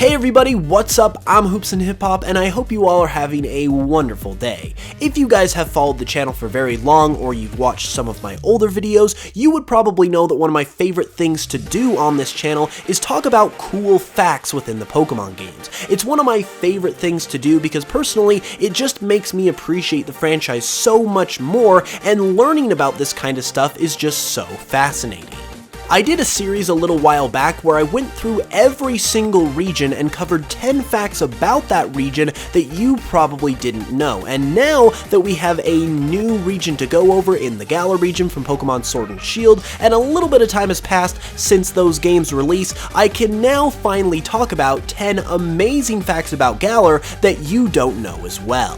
Hey everybody, what's up? I'm HoopsandHipHop, and I hope you all are having a wonderful day. If you guys have followed the channel for very long, or you've watched some of my older videos, you would probably know that one of my favorite things to do on this channel is talk about cool facts within the Pokemon games. It's one of my favorite things to do because personally, it just makes me appreciate the franchise so much more, and learning about this kind of stuff is just so fascinating. I did a series a little while back where I went through every single region and covered 10 facts about that region that you probably didn't know. And now that we have a new region to go over in the Galar region from Pokemon Sword and Shield, and a little bit of time has passed since those games' release, I can now finally talk about 10 amazing facts about Galar that you don't know as well.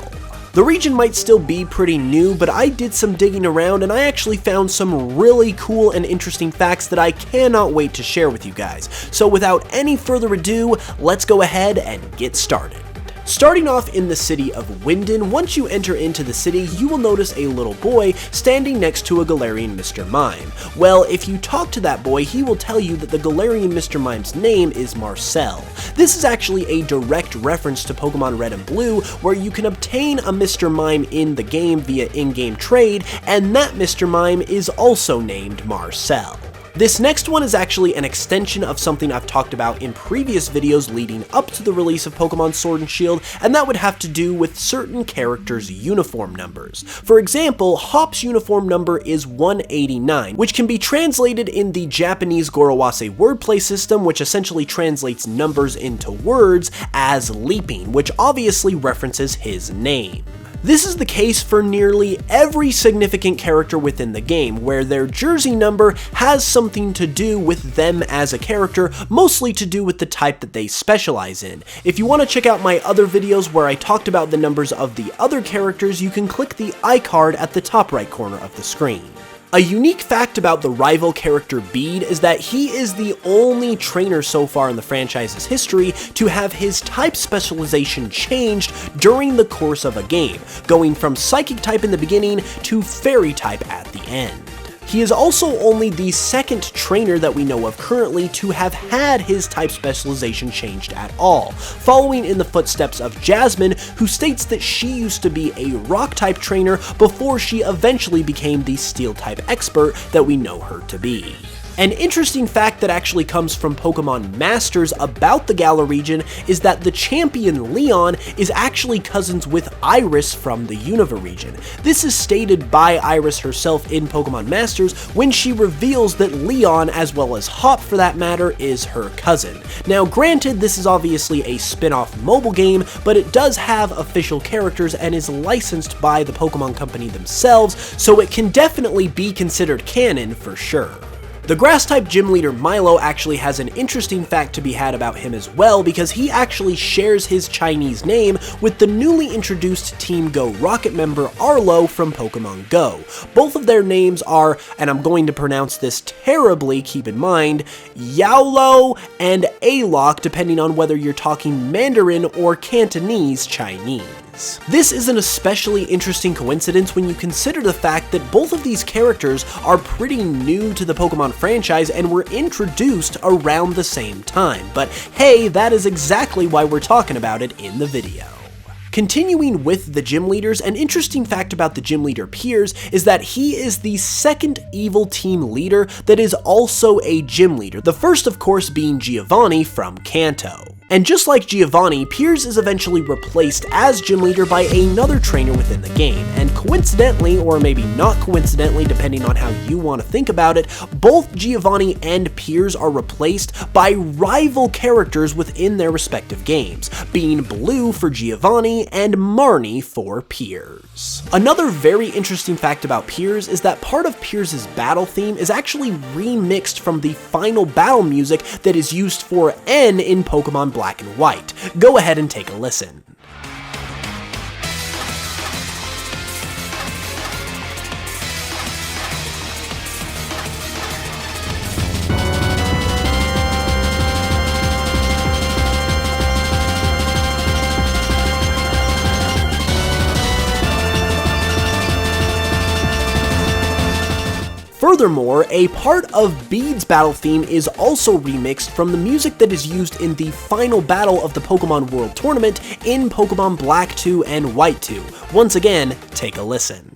The region might still be pretty new, but I did some digging around and I actually found some really cool and interesting facts that I cannot wait to share with you guys. So without any further ado, let's go ahead and get started. Starting off in the city of Wyndon, once you enter into the city, you will notice a little boy standing next to a Galarian Mr. Mime. Well, if you talk to that boy, he will tell you that the Galarian Mr. Mime's name is Marcel. This is actually a direct reference to Pokemon Red and Blue, where you can obtain a Mr. Mime in the game via in-game trade, and that Mr. Mime is also named Marcel. This next one is actually an extension of something I've talked about in previous videos leading up to the release of Pokemon Sword and Shield, and that would have to do with certain characters' uniform numbers. For example, Hop's uniform number is 189, which can be translated in the Japanese Gorowase wordplay system, which essentially translates numbers into words as leaping, which obviously references his name. This is the case for nearly every significant character within the game, where their jersey number has something to do with them as a character, mostly to do with the type that they specialize in. If you want to check out my other videos where I talked about the numbers of the other characters, you can click the iCard at the top right corner of the screen. A unique fact about the rival character Bede is that he is the only trainer so far in the franchise's history to have his type specialization changed during the course of a game, going from Psychic type in the beginning to Fairy type at the end. He is also only the second trainer that we know of currently to have had his type specialization changed at all, following in the footsteps of Jasmine, who states that she used to be a rock type trainer before she eventually became the steel type expert that we know her to be. An interesting fact that actually comes from Pokemon Masters about the Galar region is that the champion Leon is actually cousins with Iris from the Unova region. This is stated by Iris herself in Pokemon Masters when she reveals that Leon, as well as Hop for that matter, is her cousin. Now granted, this is obviously a spin-off mobile game, but it does have official characters and is licensed by the Pokemon Company themselves, so it can definitely be considered canon for sure. The Grass-type gym leader Milo actually has an interesting fact to be had about him as well, because he actually shares his Chinese name with the newly introduced Team Go Rocket member Arlo from Pokemon Go. Both of their names are, and I'm going to pronounce this terribly, keep in mind, Yaolo and Alok, depending on whether you're talking Mandarin or Cantonese Chinese. This is an especially interesting coincidence when you consider the fact that both of these characters are pretty new to the Pokemon franchise and were introduced around the same time, but hey, that is exactly why we're talking about it in the video. Continuing with the gym leaders, an interesting fact about the gym leader Piers is that he is the second evil team leader that is also a gym leader, the first of course being Giovanni from Kanto. And just like Giovanni, Piers is eventually replaced as gym leader by another trainer within the game, and coincidentally, or maybe not coincidentally depending on how you want to think about it, both Giovanni and Piers are replaced by rival characters within their respective games, being Blue for Giovanni and Marnie for Piers. Another very interesting fact about Piers is that part of Piers' battle theme is actually remixed from the final battle music that is used for N in Pokemon Black and White. Go ahead and take a listen. Furthermore, a part of Bede's battle theme is also remixed from the music that is used in the final battle of the Pokemon World Tournament in Pokemon Black 2 and White 2. Once again, take a listen.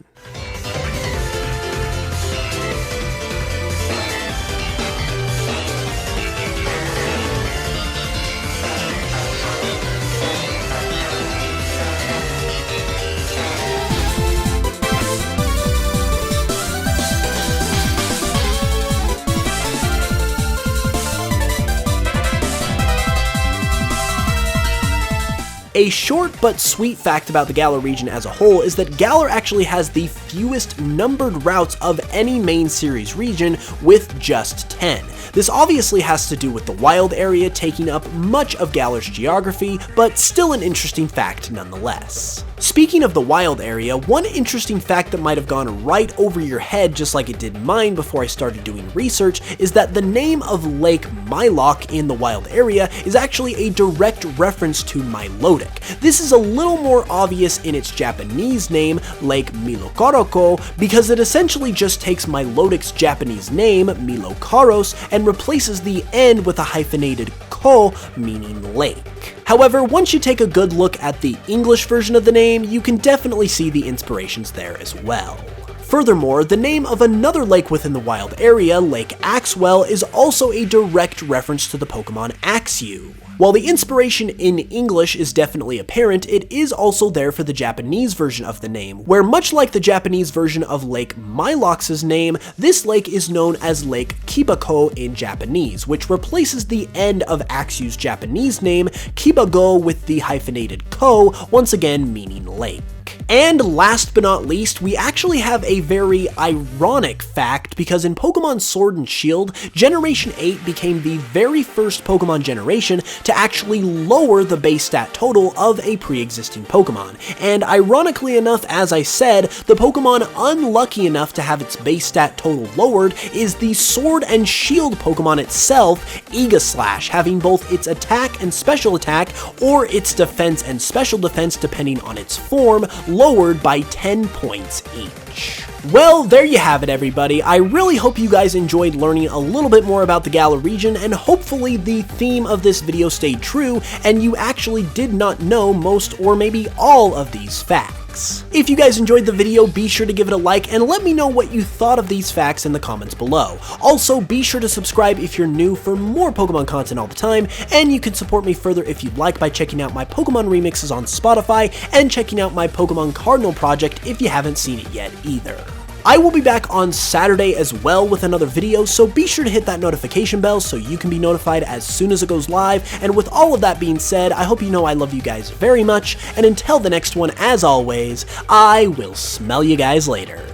A short but sweet fact about the Galar region as a whole is that Galar actually has the fewest numbered routes of any main series region, with just 10. This obviously has to do with the wild area taking up much of Galar's geography, but still an interesting fact nonetheless. Speaking of the wild area, one interesting fact that might have gone right over your head just like it did mine before I started doing research is that the name of Lake Mylock in the wild area is actually a direct reference to Milotic. This is a little more obvious in its Japanese name, Lake Milokoroko, because it essentially just takes Milotic's Japanese name, Milokaros, and replaces the end with a hyphenated ko, meaning lake. However, once you take a good look at the English version of the name, you can definitely see the inspirations there as well. Furthermore, the name of another lake within the wild area, Lake Axwell, is also a direct reference to the Pokemon Axew. While the inspiration in English is definitely apparent, it is also there for the Japanese version of the name, where much like the Japanese version of Lake Milox's name, this lake is known as Lake Kibako in Japanese, which replaces the end of Axew's Japanese name, Kibago, with the hyphenated ko, once again meaning lake. And last but not least, we actually have a very ironic fact, because in Pokemon Sword and Shield, Generation 8 became the very first Pokemon generation to actually lower the base stat total of a pre-existing Pokemon. And ironically enough, as I said, the Pokemon unlucky enough to have its base stat total lowered is the Sword and Shield Pokemon itself, Aegislash, having both its attack and special attack, or its defense and special defense depending on its form, lowered by 10 points each. Well, there you have it, everybody. I really hope you guys enjoyed learning a little bit more about the Galar region, and hopefully the theme of this video stayed true and you actually did not know most or maybe all of these facts. If you guys enjoyed the video, be sure to give it a like and let me know what you thought of these facts in the comments below. Also, be sure to subscribe if you're new for more Pokemon content all the time, and you can support me further if you'd like by checking out my Pokemon remixes on Spotify and checking out my Pokemon Cardinal project if you haven't seen it yet either. I will be back on Saturday as well with another video, so be sure to hit that notification bell so you can be notified as soon as it goes live. And with all of that being said, I hope you know I love you guys very much, and until the next one, as always, I will smell you guys later.